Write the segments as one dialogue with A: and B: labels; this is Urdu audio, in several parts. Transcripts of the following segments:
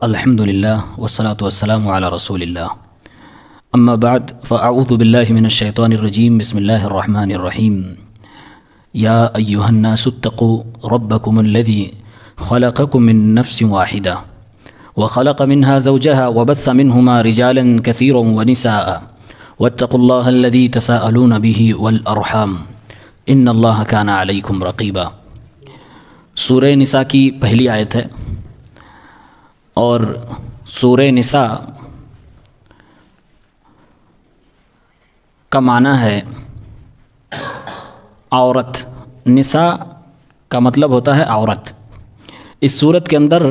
A: الحمد لله والصلاة والسلام على رسول الله. أما بعد فأعوذ بالله من الشيطان الرجيم. بسم الله الرحمن الرحيم. يا أيها الناس اتقوا ربكم الذي خلقكم من نفس واحدة وخلق منها زوجها وبث منهما رجالا كثيرا ونساء واتقوا الله الذي تساءلون به والأرحام إن الله كان عليكم رقيبا. سورہ نساء کی پہلی آیت ہے اور سورہ نساء کا معنی ہے عورت. نساء کا مطلب ہوتا ہے عورت. اس صورت کے اندر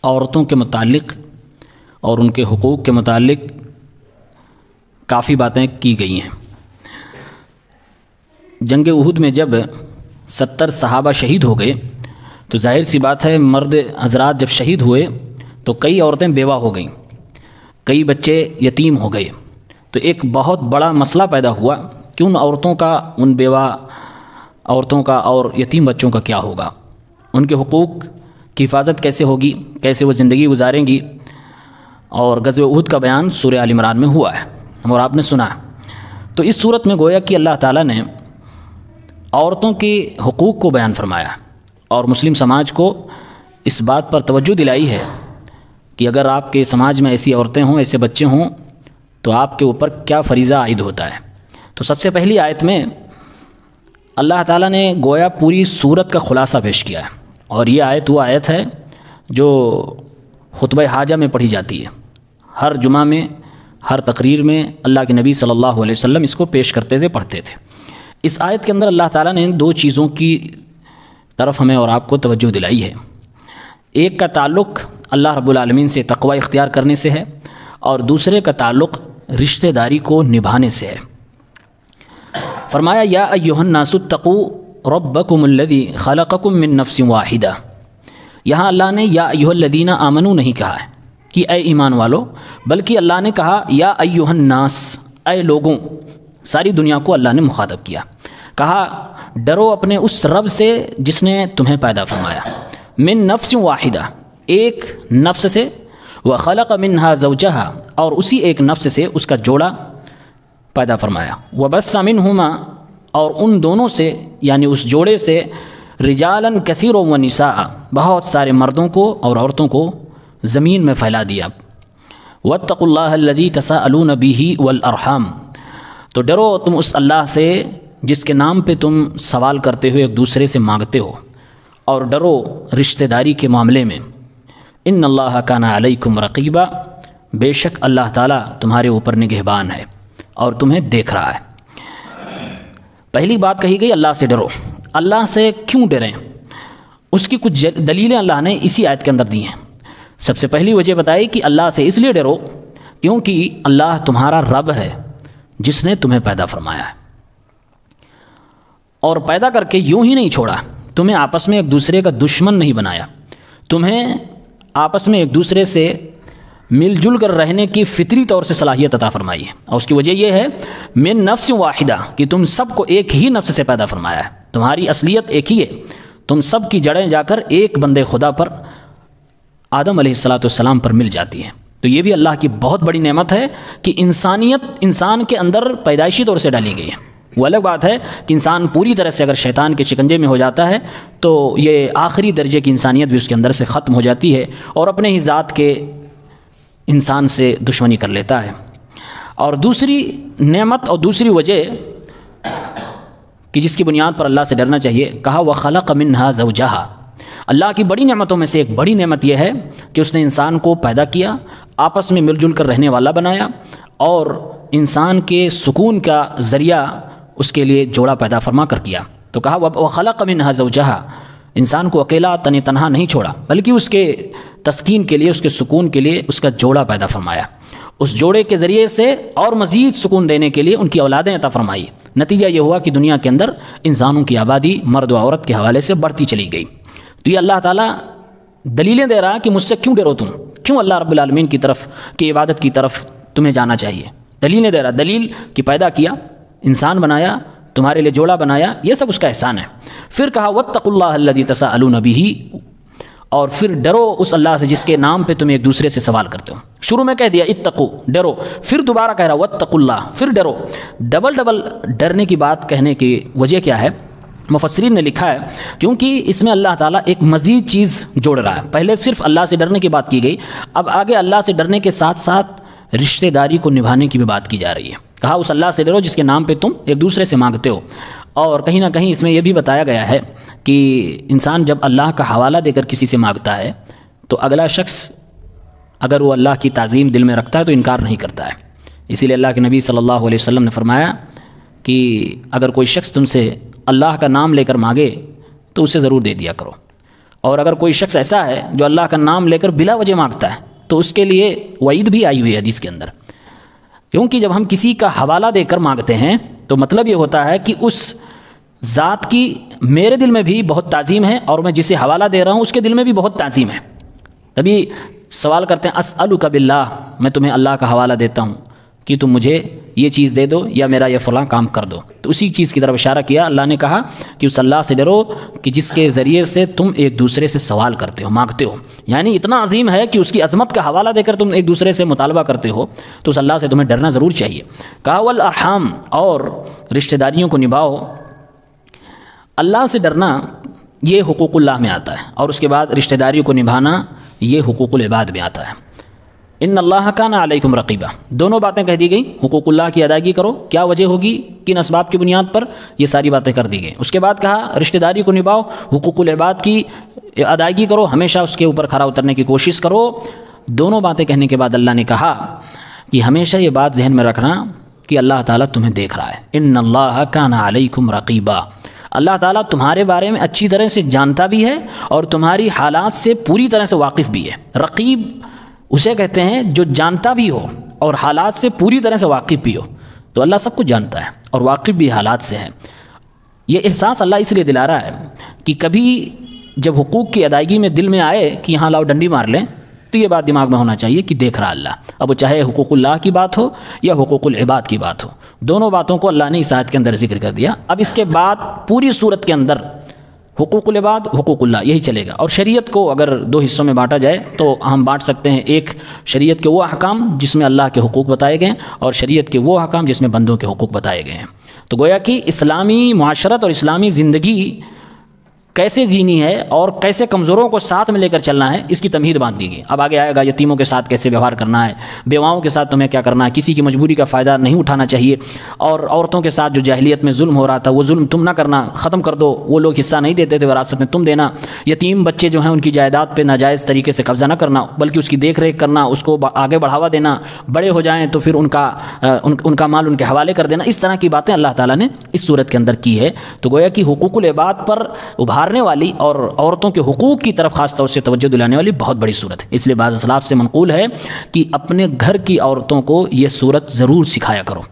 A: عورتوں کے متعلق اور ان کے حقوق کے متعلق کافی باتیں کی گئی ہیں. جنگ احد میں جب 70 صحابہ شہید ہو گئے تو ظاہر سی بات ہے مرد حضرات جب شہید ہوئے تو کئی عورتیں بیوہ ہو گئیں, کئی بچے یتیم ہو گئے. تو ایک بہت بڑا مسئلہ پیدا ہوا کہ ان عورتوں کا, ان بیوہ عورتوں کا اور یتیم بچوں کا کیا ہوگا, ان کے حقوق کی حفاظت کیسے ہوگی, کیسے وہ زندگی گزاریں گی. اور غزوہ احد کا بیان سورہ آل عمران میں ہوا ہے اور آپ نے سنا. تو اس صورت میں گویا کہ اللہ تعالیٰ نے عورتوں کے حقوق کو بیان فرمایا اور مسلم سماج کو اس بات پر توجہ دلائی ہے کہ اگر آپ کے سماج میں ایسی عورتیں ہوں, ایسے بچے ہوں تو آپ کے اوپر کیا فریضہ عائد ہوتا ہے. تو سب سے پہلی آیت میں اللہ تعالیٰ نے گویا پوری سورت کا خلاصہ پیش کیا ہے اور یہ آیت وہ آیت ہے جو خطبہ حاجہ میں پڑھی جاتی ہے. ہر جمعہ میں, ہر تقریر میں اللہ کے نبی صلی اللہ علیہ وسلم اس کو پیش کرتے تھے, پڑھتے تھے. اس آیت کے اندر اللہ تعالیٰ نے دو چیزوں کی طرف ہمیں اور آپ کو توجہ دلائی ہے. ایک کا تعلق اللہ رب العالمین سے تقوی اختیار کرنے سے ہے اور دوسرے کا تعلق رشتہ داری کو نبھانے سے ہے. فرمایا یا ایھا الناس اتقوا ربکم الذی خلقکم من نفس واحدہ. یہاں اللہ نے یا ایھا الذین آمنوا نہیں کہا ہے کہ اے ایمان والو, بلکہ اللہ نے کہا یا ایھا الناس, اے لوگوں. ساری دنیا کو اللہ نے مخاطب کیا, کہا ڈرو اپنے اس رب سے جس نے تمہیں پیدا فرمایا. من نفس واحدہ, ایک نفس سے, وخلق منہا زوجہا, اور اسی ایک نفس سے اس کا جوڑا پیدا فرمایا. وبث منہما, اور ان دونوں سے یعنی اس جوڑے سے, رجالا کثیرا ونساء, بہت سارے مردوں کو اور عورتوں کو زمین میں پھیلا دیا. واتقوا اللہ الذی تساءلون بہ والارحام, تو ڈرو تم اس اللہ سے جس کے نام پہ تم سوال کرتے ہو, ایک دوسرے سے مانگتے ہو, اور ڈرو رشتہ داری کے معاملے میں. ان اللہ کان علیکم رقیبا, بے شک اللہ تعالیٰ تمہارے اوپر نگہبان ہے اور تمہیں دیکھ رہا ہے. پہلی بات کہی گئی اللہ سے ڈرو. اللہ سے کیوں ڈریں, اس کی کچھ دلیلیں اللہ نے اسی آیت کے اندر دی ہیں. سب سے پہلی وجہ بتائی کہ اللہ سے اس لیے ڈرو کیونکہ اللہ تمہارا رب ہے جس نے تمہیں پیدا فرمایا ہے, اور پیدا کر کے یوں ہی نہیں چھوڑا, تمہیں آپس میں ایک دوسرے کا دشمن نہیں بنایا, تمہیں آپس میں ایک دوسرے سے مل جل کر رہنے کی فطری طور سے صلاحیت عطا فرمائی ہے. اور اس کی وجہ یہ ہے من نفس واحدہ, کہ تم سب کو ایک ہی نفس سے پیدا فرمایا ہے, تمہاری اصلیت ایک ہی ہے, تم سب کی جڑیں جا کر ایک بندے خدا پر, آدم علیہ السلام پر مل جاتی ہیں. تو یہ بھی اللہ کی بہت بڑی نعمت ہے کہ انسانیت انسان کے اندر پیدائشی طور سے ڈالی گئی ہے. وہ الگ بات ہے کہ انسان پوری طرح سے اگر شیطان کے شکنجے میں ہو جاتا ہے تو یہ آخری درجے کی انسانیت بھی اس کے اندر سے ختم ہو جاتی ہے اور اپنے ہی ذات کے انسان سے دشمنی کر لیتا ہے. اور دوسری نعمت اور دوسری وجہ کہ جس کی بنیاد پر اللہ سے ڈرنا چاہیے, کہا وخلق منہا زوجہا. اللہ کی بڑی نعمتوں میں سے ایک بڑی نعمت یہ ہے کہ اس نے انسان کو پیدا کیا, آپس میں مل جل کر رہنے والا بنایا, اور انسان کے سکون کا ذریعہ اس کے لیے جوڑا پیدا فرما کر کیا. تو کہا وخلق منہا زوجہا, انسان کو اکیلا تنہا نہیں چھوڑا بلکہ اس کے تسکین کے لیے, اس کے سکون کے لیے اس کا جوڑا پیدا فرمایا. اس جوڑے کے ذریعے سے اور مزید سکون دینے کے لیے ان کی اولادیں عطا فرمائی. نتیجہ یہ ہوا کہ دنیا کے اندر انسانوں کی آبادی مرد و عورت کے حوالے سے بڑھتی چلی گئی. تو یہ اللہ تعالیٰ دلیلیں دے رہا ہے کہ مجھ سے کیوں ڈرو تم, کیوں اللہ رب العالمین کی طرف کی عبادت کی طرف تمہیں جانا چاہیے. دلیلیں دے رہا, دلیل کہ پیدا کیا, انسان بنایا, تمہارے لیے جوڑا بنایا, یہ سب اس کا احسان ہے. پھر کہا واتقوا اللہ الذی تساءلون بہ, اور پھر ڈرو اس اللہ سے جس کے نام پہ تم ایک دوسرے سے سوال کرتے ہو. شروع میں کہہ دیا اتقو ڈرو، پھر دوبارہ کہہ رہا واتقوا اللہ، پھر ڈرو. ڈبل ڈرنے کی بات کہنے کی وجہ کیا ہے؟ مفسرین نے لکھا ہے کیونکہ اس میں اللہ تعالیٰ ایک مزید چیز جوڑ رہا ہے. پہلے صرف اللہ سے ڈرنے کی بات کی گئی، اب آگے اللہ سے ڈرنے کے ساتھ ساتھ رشتہ داری کو نبھانے کی بھی بات کی جا رہی ہے. کہا اس اللہ سے ڈرو جس کے نام پہ تم ایک دوسرے سے مانگتے ہو. اور کہیں نہ کہیں اس میں یہ بھی بتایا گیا ہے کہ انسان جب اللہ کا حوالہ دے کر کسی سے مانگتا ہے تو اگلا شخص اگر وہ اللہ کی تعظیم دل میں رکھتا ہے تو انکار نہیں کرتا ہے. اسی لیے اللہ کے نبی صلی اللہ علیہ وسلم نے فرمایا کہ اگر کوئی شخص تم سے اللہ کا نام لے کر مانگے تو اسے ضرور دے دیا کرو، اور اگر کوئی شخص ایسا ہے جو اللہ کا نام لے کر بلا وجہ مانگتا ہے تو اس کے لیے وعید بھی آئی ہوئی ہے حدیث کے اندر. کیونکہ جب ہم کسی کا حوالہ دے کر مانگتے ہیں تو مطلب یہ ہوتا ہے کہ اس ذات کی میرے دل میں بھی بہت تعظیم ہے اور میں جسے حوالہ دے رہا ہوں اس کے دل میں بھی بہت تعظیم ہے. تبھی سوال کرتے ہیں اسألک باللہ، میں تمہیں اللہ کا حوالہ دیتا ہوں کہ تم مجھے یہ چیز دے دو یا میرا یہ فلاں کام کر دو. تو اسی چیز کی طرف اشارہ کیا. اللہ نے کہا کہ اس اللہ سے ڈرو کہ جس کے ذریعے سے تم ایک دوسرے سے سوال کرتے ہو، مانگتے ہو. یعنی اتنا عظیم ہے کہ اس کی عظمت کا حوالہ دے کر تم ایک دوسرے سے مطالبہ کرتے ہو تو اس اللہ سے تمہیں ڈرنا ضرور چاہیے. کہا والارحام، اور رشتہ داریوں کو نبھاؤ. اللہ سے ڈرنا یہ حقوق اللہ میں آتا ہے، اور اس کے بعد رشتہ داریوں کو نبھانا یہ حقوق العباد میں آتا ہے. ان اللہ کان علیکم رقیبہ، دونوں باتیں کہہ دی گئیں. حقوق اللہ کی ادائیگی کرو، کیا وجہ ہوگی، کن اسباب کی بنیاد پر، یہ ساری باتیں کر دی گئیں. اس کے بعد کہا رشتہ داری کو نبھاؤ، حقوق العباد کی ادائیگی کرو، ہمیشہ اس کے اوپر کھرا اترنے کی کوشش کرو. دونوں باتیں کہنے کے بعد اللہ نے کہا کہ ہمیشہ یہ بات ذہن میں رکھنا کہ اللہ تعالیٰ تمہیں دیکھ رہا ہے. ان اللہ کان علیکم رقیبہ، اللہ تعالیٰ تمہارے بارے میں اچھی طرح سے جانتا بھی ہے اور تمہاری حالات سے پوری طرح سے واقف بھی ہے. رقیب اسے کہتے ہیں جو جانتا بھی ہو اور حالات سے پوری طرح سے واقف بھی ہو. تو اللہ سب کچھ جانتا ہے اور واقف بھی حالات سے ہے. یہ احساس اللہ اس لیے دلا رہا ہے کہ کبھی جب حقوق کی ادائیگی میں دل میں آئے کہ یہاں لاؤ ڈنڈی مار لیں تو یہ بات دماغ میں ہونا چاہیے کہ دیکھ رہا اللہ. اب وہ چاہے حقوق اللہ کی بات ہو یا حقوق العباد کی بات ہو، دونوں باتوں کو اللہ نے اس آیت کے اندر ذکر کر دیا. اب اس کے بعد پوری صورت کے اندر حقوق العباد حقوق اللہ یہی چلے گا. اور شریعت کو اگر دو حصوں میں بانٹا جائے تو ہم بانٹ سکتے ہیں، ایک شریعت کے وہ احکام جس میں اللہ کے حقوق بتائے گئے ہیں، اور شریعت کے وہ احکام جس میں بندوں کے حقوق بتائے گئے ہیں. تو گویا کہ اسلامی معاشرت اور اسلامی زندگی کیسے جینی ہے اور کیسے کمزوروں کو ساتھ میں لے کر چلنا ہے اس کی تمہید باندھ دی گئی. اب آگے آئے گا یتیموں کے ساتھ کیسے ویوہار کرنا ہے، بیواؤں کے ساتھ تمہیں کیا کرنا ہے، کسی کی مجبوری کا فائدہ نہیں اٹھانا چاہیے، اور عورتوں کے ساتھ جو جاہلیت میں ظلم ہو رہا تھا وہ ظلم تم نہ کرنا، ختم کر دو. وہ لوگ حصہ نہیں دیتے تھے وراثت میں، تم دینا. یتیم بچے جو ہیں ان کی جائیداد پہ ناجائز طریقے سے قبضہ نہ کرنا بلکہ اس کی دیکھ ریکھ کرنا، اس کو آگے بڑھاوا دینا، بڑے ہو جائیں تو پھر ان کا مال ان کے حوالے کر دینا. اس طرح کی باتیں اللہ تعالیٰ نے اس صورت کے اندر کی ہے. تو گویا کہ حقوق العباد پر ابھارنے والی اور عورتوں کے حقوق کی طرف خاص طور سے توجہ دلانے والی بہت بڑی صورت ہے. اس لیے بعض اسلاف سے منقول ہے کہ اپنے گھر کی عورتوں کو یہ صورت ضرور سکھایا کرو.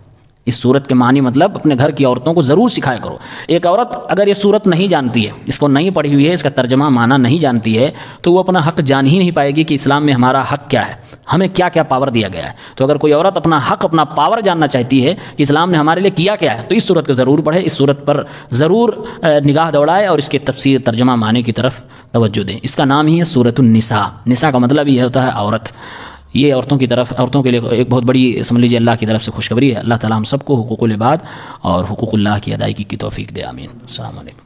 A: اس صورت کے معنی مطلب اپنے گھر کی عورتوں کو ضرور سکھایا کرو. ایک عورت اگر یہ صورت نہیں جانتی ہے، اس کو نہیں پڑھی ہوئی ہے، اس کا ترجمہ معنی نہیں جانتی ہے، تو وہ اپنا حق جان ہی نہیں پائے گی کہ اسلام میں ہمارا حق کیا ہے، ہمیں کیا کیا پاور دیا گیا ہے. تو اگر کوئی عورت اپنا حق، اپنا پاور جاننا چاہتی ہے کہ اسلام نے ہمارے لیے کیا کیا ہے، تو اس صورت کو ضرور پڑھے، اس صورت پر ضرور نگاہ دوڑائے اور اس کے تفسیر ترجمہ معنی کی طرف توجہ دیں. اس کا نام ہی ہے سورۃ النساء. نساء کا مطلب یہ ہوتا ہے عورت. یہ عورتوں کی طرف، عورتوں کے لیے ایک بہت بڑی سمجھ لیجیے اللہ کی طرف سے خوشخبری ہے. اللہ تعالیٰ ہم سب کو حقوق العباد اور حقوق اللہ کی ادائیگی کی توفیق دے. آمین. السلام علیکم.